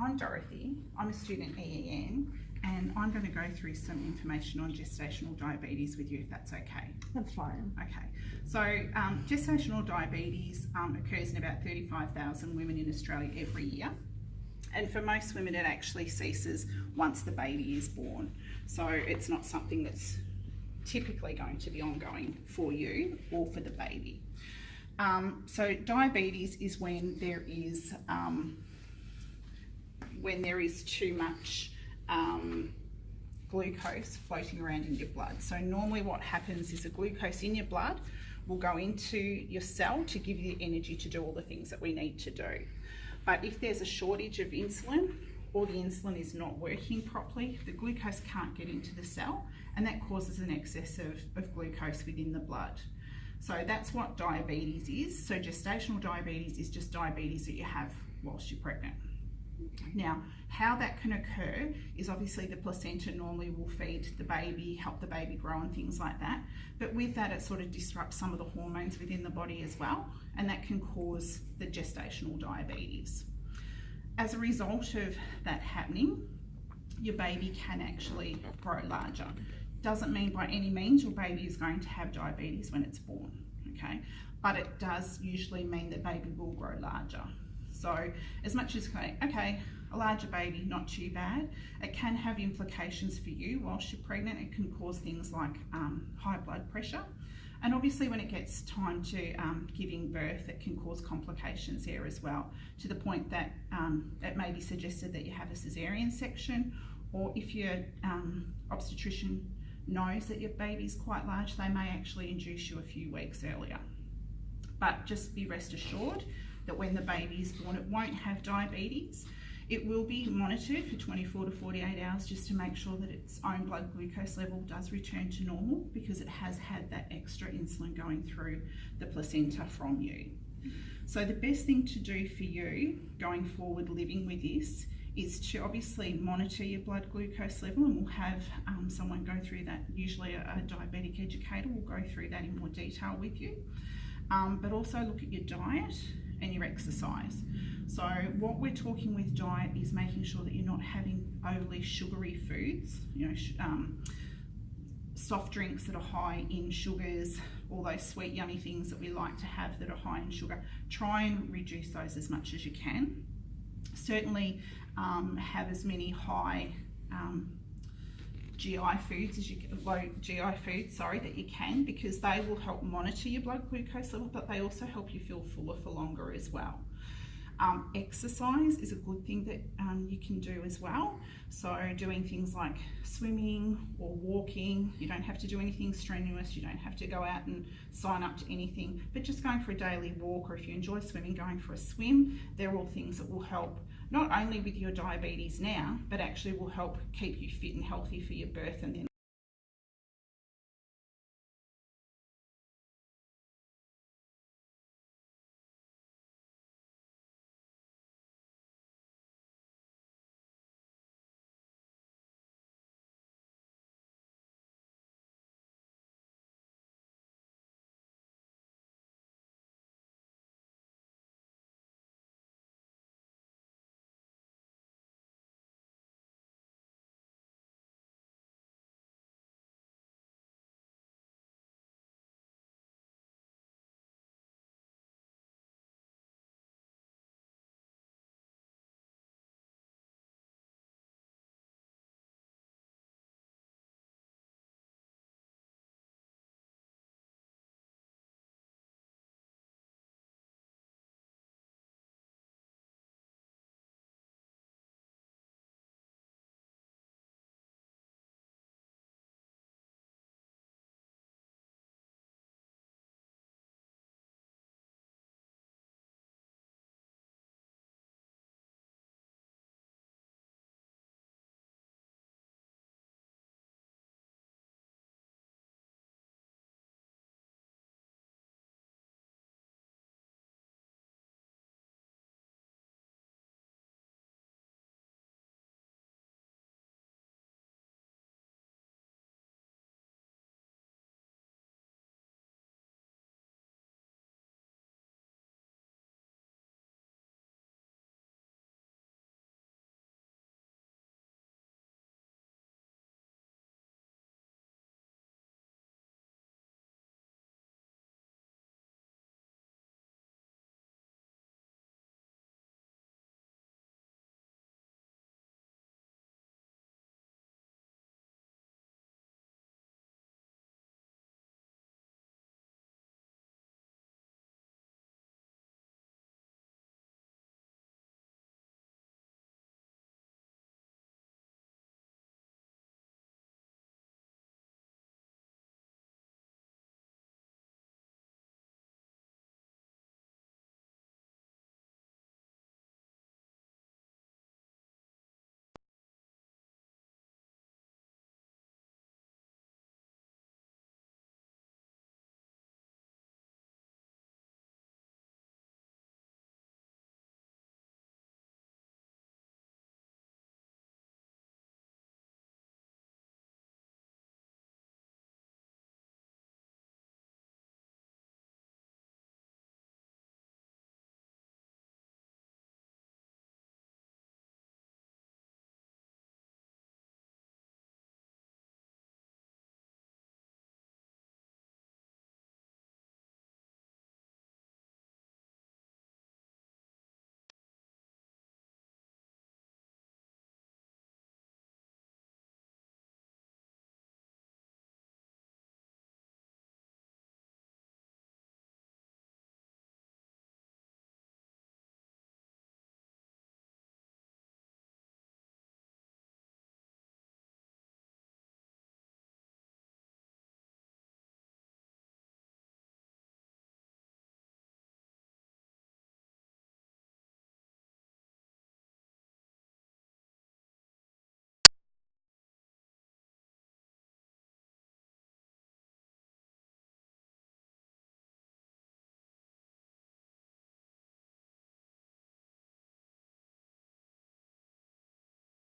I'm Dorothy. I'm a student EEN, and I'm going to go through some information on gestational diabetes with you, if that's okay. That's fine. Okay, so gestational diabetes occurs in about 35,000 women in Australia every year. And for most women, it actually ceases once the baby is born. So it's not something that's typically going to be ongoing for you or for the baby. So diabetes is when there is too much glucose floating around in your blood. So normally what happens is the glucose in your blood will go into your cell to give you the energy to do all the things that we need to do. But if there's a shortage of insulin, or the insulin is not working properly, the glucose can't get into the cell, and that causes an excess of glucose within the blood. So that's what diabetes is. So gestational diabetes is just diabetes that you have whilst you're pregnant. Now, how that can occur is obviously the placenta normally will feed the baby, help the baby grow and things like that. But with that, it sort of disrupts some of the hormones within the body as well, and that can cause the gestational diabetes. As a result of that happening, your baby can actually grow larger. Doesn't mean by any means your baby is going to have diabetes when it's born, okay? But it does usually mean that baby will grow larger. So as much as, okay, a larger baby, not too bad, it can have implications for you whilst you're pregnant. It can cause things like high blood pressure. And obviously when it gets time to giving birth, it can cause complications there as well, to the point that it may be suggested that you have a cesarean section, or if your obstetrician knows that your baby's quite large, they may actually induce you a few weeks earlier. But just be rest assured that when the baby is born, it won't have diabetes. It will be monitored for 24 to 48 hours just to make sure that its own blood glucose level does return to normal, because it has had that extra insulin going through the placenta from you. So the best thing to do for you going forward living with this is to obviously monitor your blood glucose level, and we'll have someone go through that. Usually a diabetic educator will go through that in more detail with you. But also look at your diet and your exercise. So what we're talking with diet is making sure that you're not having overly sugary foods, soft drinks that are high in sugars, all those sweet yummy things that we like to have that are high in sugar. Try and reduce those as much as you can. Certainly have as many high GI foods as you can, low GI foods, sorry, that you can, because they will help monitor your blood glucose level, but they also help you feel fuller for longer as well. Exercise is a good thing that you can do as well. So doing things like swimming or walking. You don't have to do anything strenuous. You don't have to go out and sign up to anything, but just going for a daily walk, or if you enjoy swimming, going for a swim. They're all things that will help not only with your diabetes now, but actually will help keep you fit and healthy for your birth and then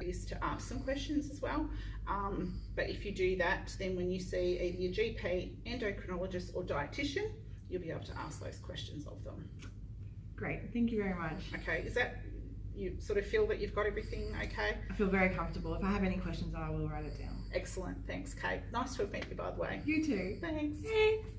is to ask some questions as well. But if you do that, then when you see either your GP, endocrinologist or dietitian, you'll be able to ask those questions of them. Great, thank you very much. Okay, is that, you sort of feel that you've got everything okay? I feel very comfortable. If I have any questions, I will write it down. Excellent, thanks Kate. Nice to have met you by the way. You too. Thanks. Thanks.